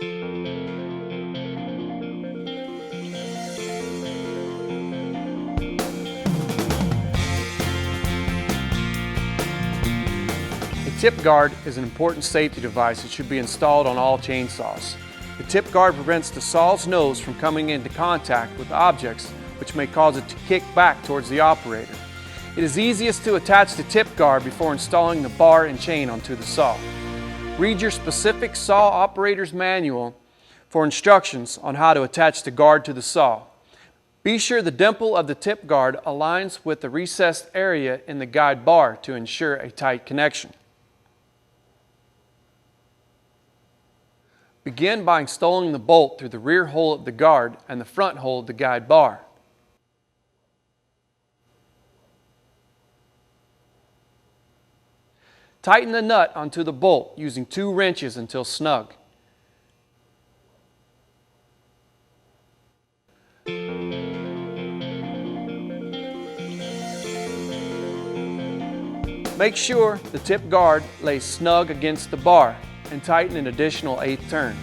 A tip guard is an important safety device that should be installed on all chainsaws. The tip guard prevents the saw's nose from coming into contact with objects which may cause it to kick back towards the operator. It is easiest to attach the tip guard before installing the bar and chain onto the saw. Read your specific saw operator's manual for instructions on how to attach the guard to the saw. Be sure the dimple of the tip guard aligns with the recessed area in the guide bar to ensure a tight connection. Begin by installing the bolt through the rear hole of the guard and the front hole of the guide bar. Tighten the nut onto the bolt using 2 wrenches until snug. Make sure the tip guard lays snug against the bar and tighten an additional 1/8 turn.